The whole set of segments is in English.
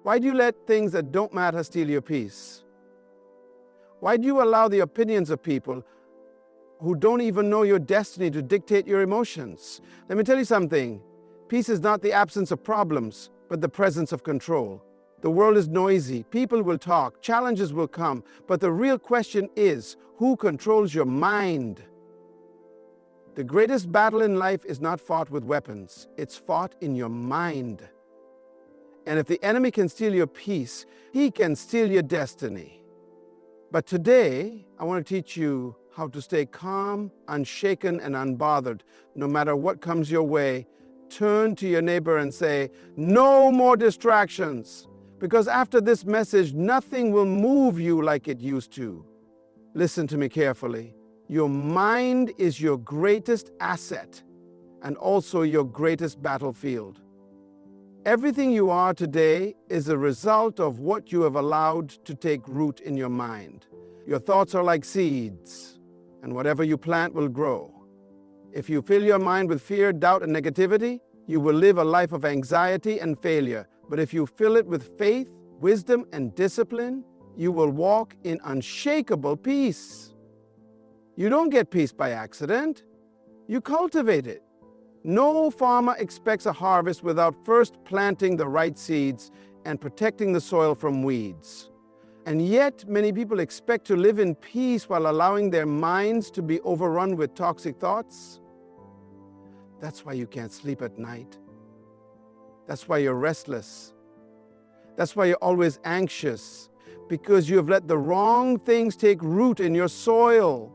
Why do you let things that don't matter steal your peace? Why do you allow the opinions of people who don't even know your destiny to dictate your emotions? Let me tell you something. Peace is not the absence of problems, but the presence of control. The world is noisy. People will talk. Challenges will come. But the real question is, who controls your mind? The greatest battle in life is not fought with weapons. It's fought in your mind. And if the enemy can steal your peace, he can steal your destiny. But today, I want to teach you how to stay calm, unshaken, and unbothered, no matter what comes your way. Turn to your neighbor and say, no more distractions, because after this message, nothing will move you like it used to. Listen to me carefully. Your mind is your greatest asset and also your greatest battlefield. Everything you are today is a result of what you have allowed to take root in your mind. Your thoughts are like seeds, and whatever you plant will grow. If you fill your mind with fear, doubt, and negativity, you will live a life of anxiety and failure. But if you fill it with faith, wisdom, and discipline, you will walk in unshakable peace. You don't get peace by accident. You cultivate it. No farmer expects a harvest without first planting the right seeds and protecting the soil from weeds. And yet, many people expect to live in peace while allowing their minds to be overrun with toxic thoughts. That's why you can't sleep at night. That's why you're restless. That's why you're always anxious, because you have let the wrong things take root in your soil.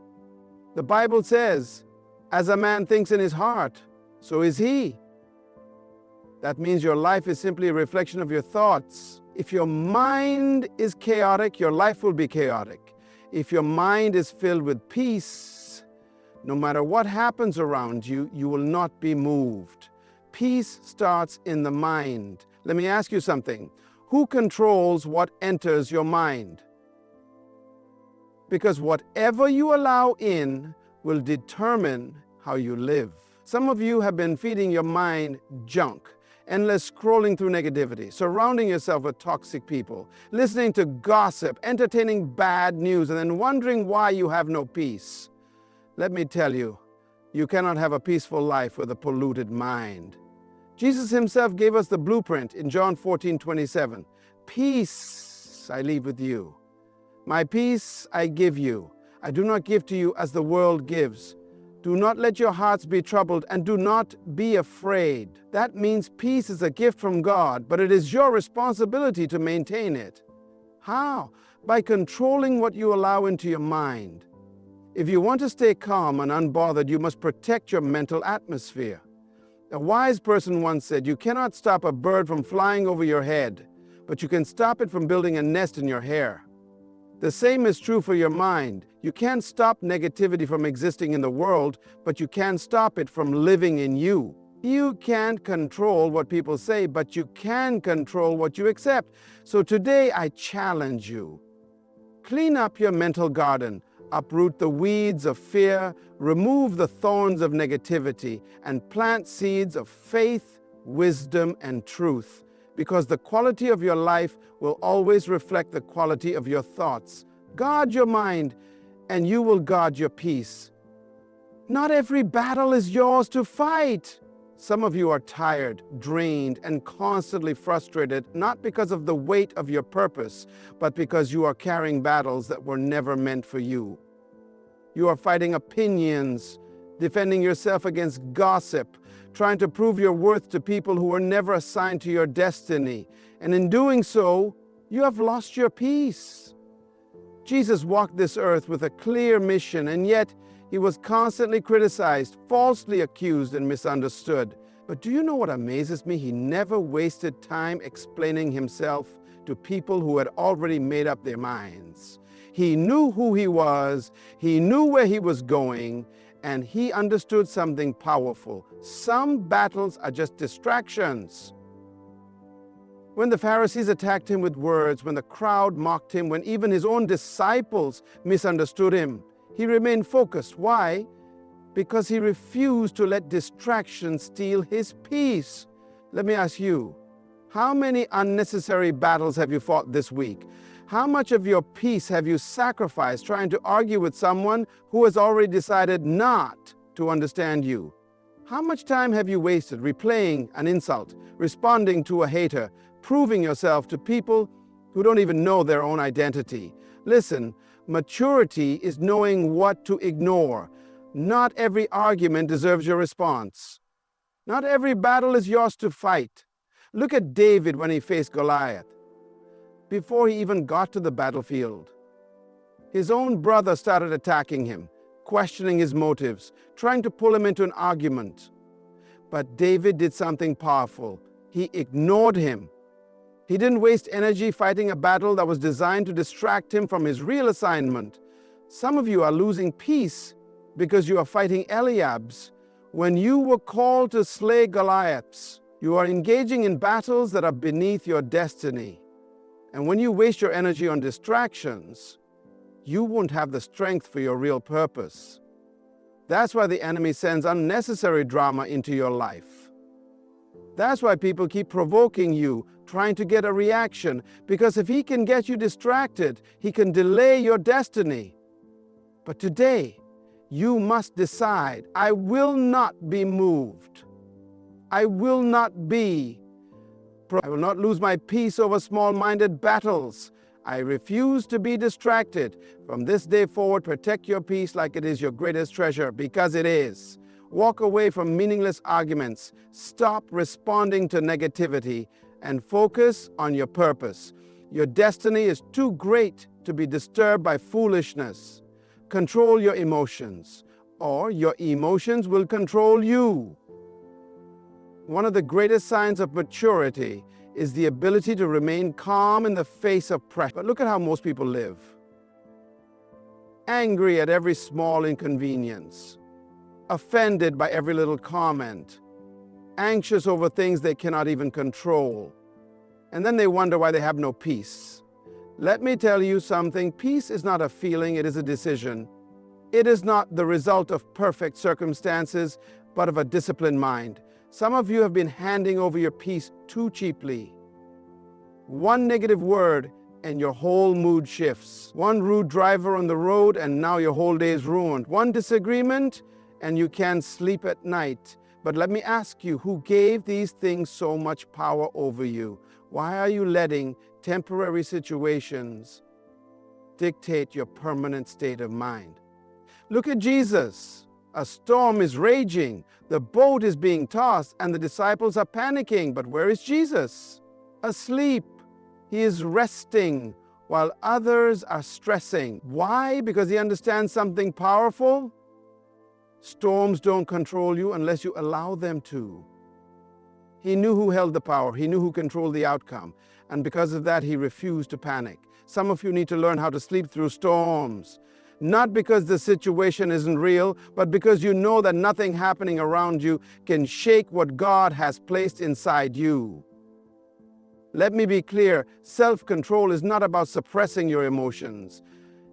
The Bible says, as a man thinks in his heart, so is he. That means your life is simply a reflection of your thoughts. If your mind is chaotic, your life will be chaotic. If your mind is filled with peace, no matter what happens around you, you will not be moved. Peace starts in the mind. Let me ask you something. Who controls what enters your mind? Because whatever you allow in will determine how you live. Some of you have been feeding your mind junk, endless scrolling through negativity, surrounding yourself with toxic people, listening to gossip, entertaining bad news, and then wondering why you have no peace. Let me tell you, you cannot have a peaceful life with a polluted mind. Jesus himself gave us the blueprint in John 14:27. Peace I leave with you. My peace I give you. I do not give to you as the world gives. Do not let your hearts be troubled, and do not be afraid. That means peace is a gift from God, but it is your responsibility to maintain it. How? By controlling what you allow into your mind. If you want to stay calm and unbothered, you must protect your mental atmosphere. A wise person once said, you cannot stop a bird from flying over your head, but you can stop it from building a nest in your hair. The same is true for your mind. You can't stop negativity from existing in the world, but you can stop it from living in you. You can't control what people say, but you can control what you accept. So today I challenge you. Clean up your mental garden. Uproot the weeds of fear, remove the thorns of negativity, and plant seeds of faith, wisdom, and truth. Because the quality of your life will always reflect the quality of your thoughts. Guard your mind, and you will guard your peace. Not every battle is yours to fight. Some of you are tired, drained, and constantly frustrated, not because of the weight of your purpose, but because you are carrying battles that were never meant for you. You are fighting opinions, defending yourself against gossip, trying to prove your worth to people who were never assigned to your destiny. And in doing so, you have lost your peace. Jesus walked this earth with a clear mission, and yet he was constantly criticized, falsely accused, and misunderstood. But do you know what amazes me? He never wasted time explaining himself to people who had already made up their minds. He knew who he was, he knew where he was going, and he understood something powerful. Some battles are just distractions. When the Pharisees attacked him with words, when the crowd mocked him, when even his own disciples misunderstood him, he remained focused. Why? Because he refused to let distractions steal his peace. Let me ask you, How many unnecessary battles have you fought this week? How much of your peace have you sacrificed trying to argue with someone who has already decided not to understand you? How much time have you wasted replaying an insult, responding to a hater, proving yourself to people who don't even know their own identity? Listen, maturity is knowing what to ignore. Not every argument deserves your response. Not every battle is yours to fight. Look at David when he faced Goliath. Before he even got to the battlefield, his own brother started attacking him, questioning his motives, trying to pull him into an argument. But David did something powerful. He ignored him. He didn't waste energy fighting a battle that was designed to distract him from his real assignment. Some of you are losing peace because you are fighting Eliabs when you were called to slay Goliaths. You are engaging in battles that are beneath your destiny. And when you waste your energy on distractions, you won't have the strength for your real purpose. That's why the enemy sends unnecessary drama into your life. That's why people keep provoking you, trying to get a reaction, because if he can get you distracted, he can delay your destiny. But today, you must decide, I will not be moved. I will not lose my peace over small-minded battles. I refuse to be distracted. From this day forward, protect your peace like it is your greatest treasure, because it is. Walk away from meaningless arguments. Stop responding to negativity and focus on your purpose. Your destiny is too great to be disturbed by foolishness. Control your emotions, or your emotions will control you. One of the greatest signs of maturity is the ability to remain calm in the face of pressure. But look at how most people live. Angry at every small inconvenience, offended by every little comment, anxious over things they cannot even control, and then they wonder why they have no peace. Let me tell you something. Peace is not a feeling, it is a decision. It is not the result of perfect circumstances, but of a disciplined mind. Some of you have been handing over your peace too cheaply. One negative word and your whole mood shifts. One rude driver on the road and now your whole day is ruined. One disagreement and you can't sleep at night. But let me ask you, who gave these things so much power over you? Why are you letting temporary situations dictate your permanent state of mind? Look at Jesus. A storm is raging, the boat is being tossed, and the disciples are panicking. But where is Jesus? Asleep. He is resting while others are stressing. Why? Because he understands something powerful. Storms don't control you unless you allow them to. He knew who held the power. He knew who controlled the outcome. And because of that, he refused to panic. Some of you need to learn how to sleep through storms. Not because the situation isn't real, but because you know that nothing happening around you can shake what God has placed inside you. Let me be clear, self-control is not about suppressing your emotions.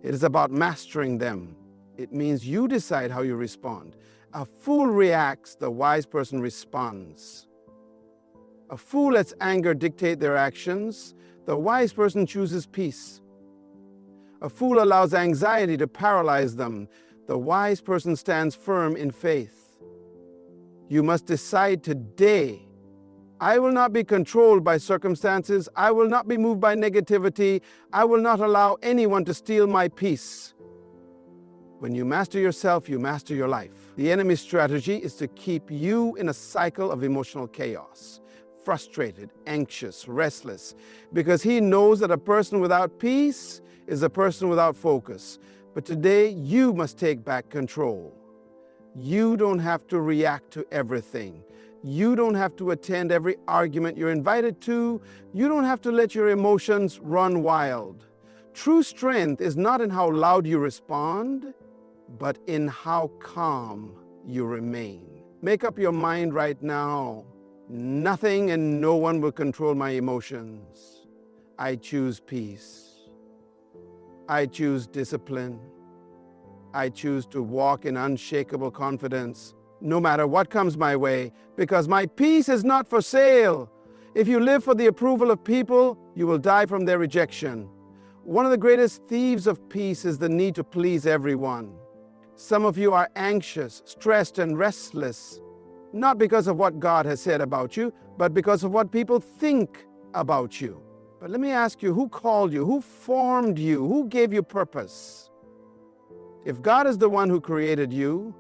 It is about mastering them. It means you decide how you respond. A fool reacts, the wise person responds. A fool lets anger dictate their actions. The wise person chooses peace. A fool allows anxiety to paralyze them. The wise person stands firm in faith. You must decide today, I will not be controlled by circumstances. I will not be moved by negativity. I will not allow anyone to steal my peace. When you master yourself, you master your life. The enemy's strategy is to keep you in a cycle of emotional chaos, frustrated, anxious, restless, because he knows that a person without peace is a person without focus. But today, you must take back control. You don't have to react to everything. You don't have to attend every argument you're invited to. You don't have to let your emotions run wild. True strength is not in how loud you respond, but in how calm you remain. Make up your mind right now. Nothing and no one will control my emotions. I choose peace. I choose discipline. I choose to walk in unshakable confidence, no matter what comes my way, because my peace is not for sale. If you live for the approval of people, you will die from their rejection. One of the greatest thieves of peace is the need to please everyone. Some of you are anxious, stressed, and restless, not because of what God has said about you, but because of what people think about you. But let me ask you, who called you? Who formed you? Who gave you purpose? If God is the one who created you,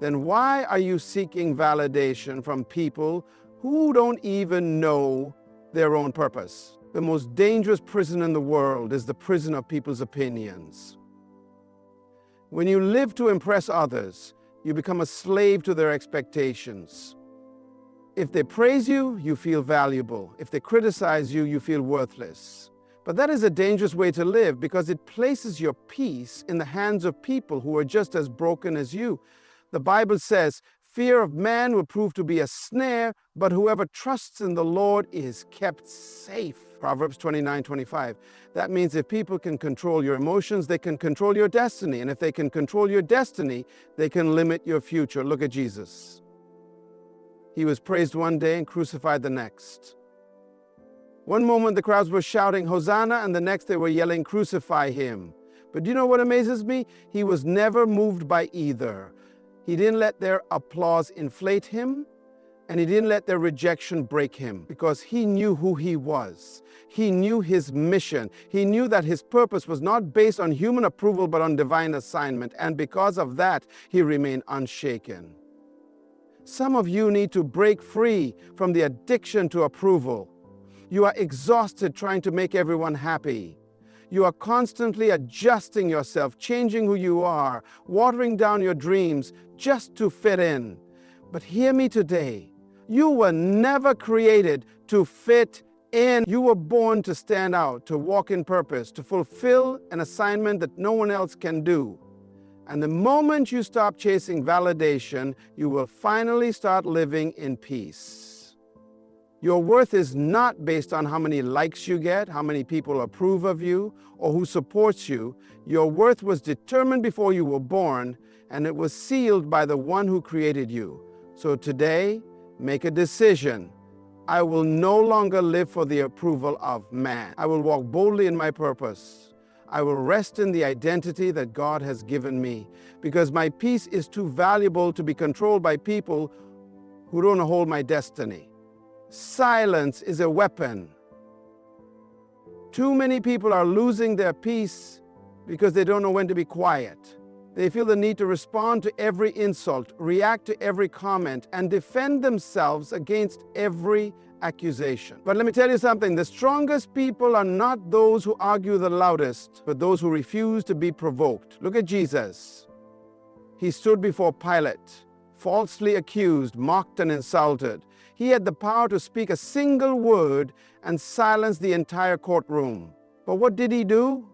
then why are you seeking validation from people who don't even know their own purpose? The most dangerous prison in the world is the prison of people's opinions. When you live to impress others, you become a slave to their expectations. If they praise you, you feel valuable. If they criticize you, you feel worthless. But that is a dangerous way to live because it places your peace in the hands of people who are just as broken as you. The Bible says, fear of man will prove to be a snare, but whoever trusts in the Lord is kept safe. Proverbs 29:25. That means if people can control your emotions, they can control your destiny. And if they can control your destiny, they can limit your future. Look at Jesus. He was praised one day and crucified the next. One moment the crowds were shouting, Hosanna, and the next they were yelling, crucify him. But do you know what amazes me? He was never moved by either. He didn't let their applause inflate him, and he didn't let their rejection break him, because he knew who he was. He knew his mission. He knew that his purpose was not based on human approval, but on divine assignment. And because of that, he remained unshaken. Some of you need to break free from the addiction to approval. You are exhausted trying to make everyone happy. You are constantly adjusting yourself, changing who you are, watering down your dreams just to fit in. But hear me today. You were never created to fit in. You were born to stand out, to walk in purpose, to fulfill an assignment that no one else can do. And the moment you stop chasing validation, you will finally start living in peace. Your worth is not based on how many likes you get, how many people approve of you, or who supports you. Your worth was determined before you were born, and it was sealed by the one who created you. So today, make a decision. I will no longer live for the approval of man. I will walk boldly in my purpose. I will rest in the identity that God has given me, because my peace is too valuable to be controlled by people who don't hold my destiny. Silence is a weapon. Too many people are losing their peace because they don't know when to be quiet. They feel the need to respond to every insult, react to every comment, and defend themselves against every accusation. But let me tell you something, the strongest people are not those who argue the loudest, but those who refuse to be provoked. Look at Jesus. He stood before Pilate, falsely accused, mocked, and insulted. He had the power to speak a single word and silence the entire courtroom. But what did he do?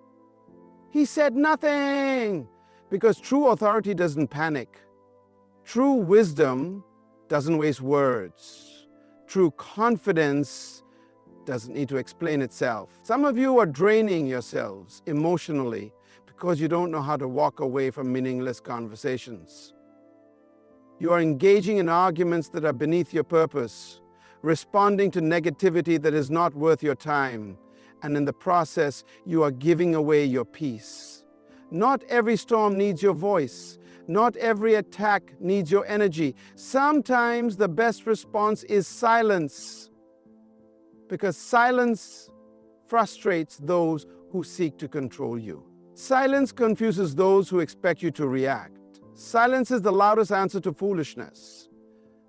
He said nothing, because true authority doesn't panic. True wisdom doesn't waste words. True confidence doesn't need to explain itself. Some of you are draining yourselves emotionally because you don't know how to walk away from meaningless conversations. You are engaging in arguments that are beneath your purpose, responding to negativity that is not worth your time, and in the process, you are giving away your peace. Not every storm needs your voice. Not every attack needs your energy. Sometimes the best response is silence, because silence frustrates those who seek to control you. Silence confuses those who expect you to react. Silence is the loudest answer to foolishness.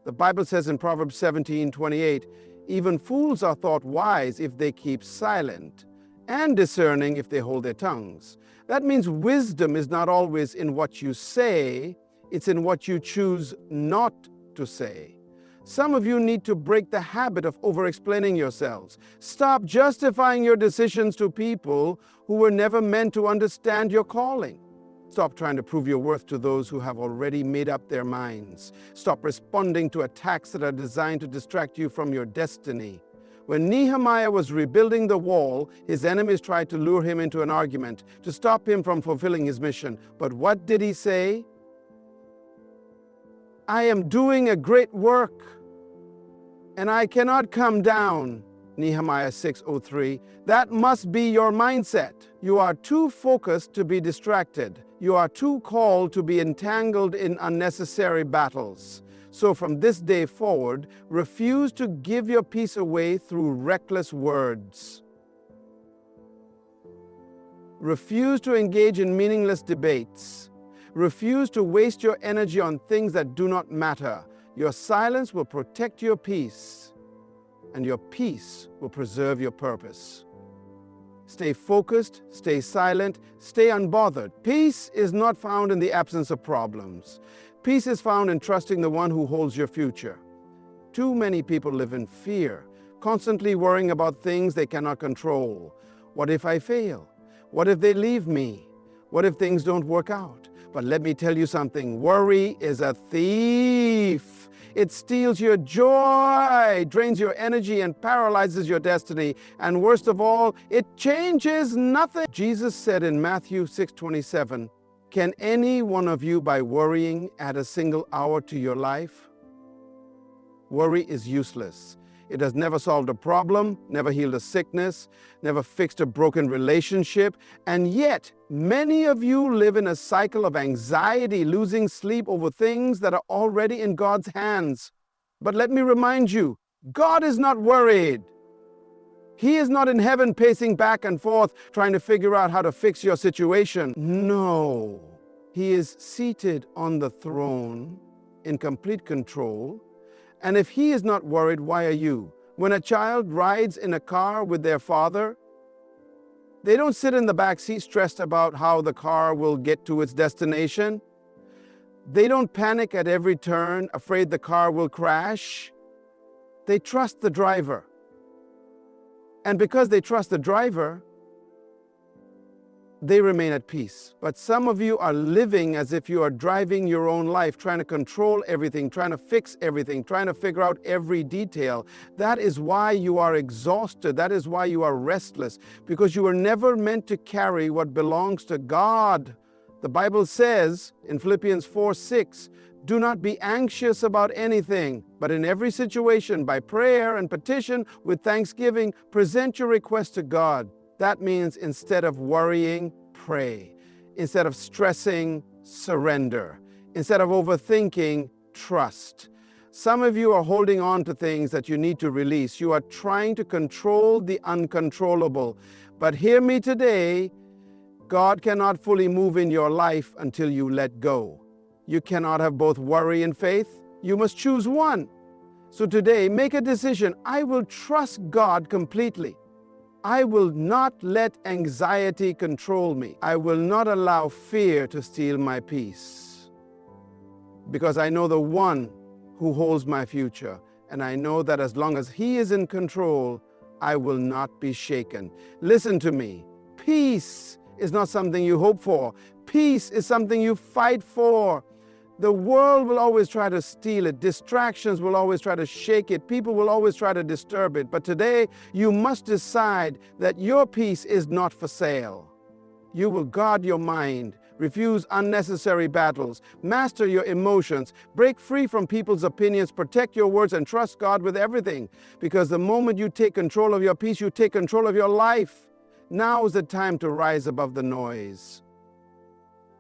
The Bible says in Proverbs 17:28, even fools are thought wise if they keep silent, and discerning if they hold their tongues. That means wisdom is not always in what you say, it's in what you choose not to say. Some of you need to break the habit of over-explaining yourselves. Stop justifying your decisions to people who were never meant to understand your calling. Stop trying to prove your worth to those who have already made up their minds. Stop responding to attacks that are designed to distract you from your destiny. When Nehemiah was rebuilding the wall, his enemies tried to lure him into an argument to stop him from fulfilling his mission. But what did he say? I am doing a great work, and I cannot come down. Nehemiah 6:03. That must be your mindset. You are too focused to be distracted. You are too called to be entangled in unnecessary battles. So from this day forward, refuse to give your peace away through reckless words. Refuse to engage in meaningless debates. Refuse to waste your energy on things that do not matter. Your silence will protect your peace, and your peace will preserve your purpose. Stay focused, stay silent, stay unbothered. Peace is not found in the absence of problems. Peace is found in trusting the one who holds your future. Too many people live in fear, constantly worrying about things they cannot control. What if I fail? What if they leave me? What if things don't work out? But let me tell you something, worry is a thief. It steals your joy, drains your energy, and paralyzes your destiny. And worst of all, it changes nothing. Jesus said in Matthew 6:27, "Can any one of you, by worrying, add a single hour to your life?" Worry is useless. It has never solved a problem, never healed a sickness, never fixed a broken relationship. And yet, many of you live in a cycle of anxiety, losing sleep over things that are already in God's hands. But let me remind you, God is not worried. He is not in heaven pacing back and forth trying to figure out how to fix your situation. No, He is seated on the throne in complete control. And if He is not worried, why are you? When a child rides in a car with their father, they don't sit in the back seat stressed about how the car will get to its destination. They don't panic at every turn, afraid the car will crash. They trust the driver. And because they trust the driver, they remain at peace. But some of you are living as if you are driving your own life, trying to control everything, trying to fix everything, trying to figure out every detail. That is why you are exhausted. That is why you are restless, because you were never meant to carry what belongs to God. The Bible says in Philippians 4:6, "Do not be anxious about anything, but in every situation, by prayer and petition with thanksgiving, present your request to God." That means instead of worrying, pray. Instead of stressing, surrender. Instead of overthinking, trust. Some of you are holding on to things that you need to release. You are trying to control the uncontrollable. But hear me today, God cannot fully move in your life until you let go. You cannot have both worry and faith. You must choose one. So today, make a decision. I will trust God completely. I will not let anxiety control me. I will not allow fear to steal my peace. Because I know the one who holds my future, and I know that as long as He is in control, I will not be shaken. Listen to me. Peace is not something you hope for. Peace is something you fight for. The world will always try to steal it. Distractions will always try to shake it. People will always try to disturb it. But today, you must decide that your peace is not for sale. You will guard your mind, refuse unnecessary battles, master your emotions, break free from people's opinions, protect your words, and trust God with everything. Because the moment you take control of your peace, you take control of your life. Now is the time to rise above the noise.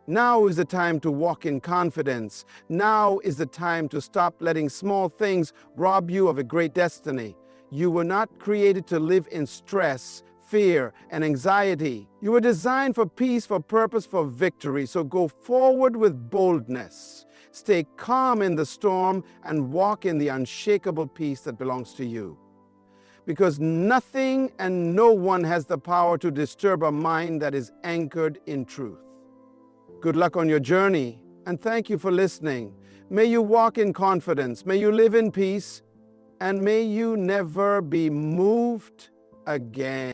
Now is the time to walk in confidence. Now is the time to stop letting small things rob you of a great destiny. You were not created to live in stress, fear, and anxiety. You were designed for peace, for purpose, for victory. So go forward with boldness. Stay calm in the storm and walk in the unshakable peace that belongs to you. Because nothing and no one has the power to disturb a mind that is anchored in truth. Good luck on your journey, and thank you for listening. May you walk in confidence, may you live in peace, and may you never be moved again.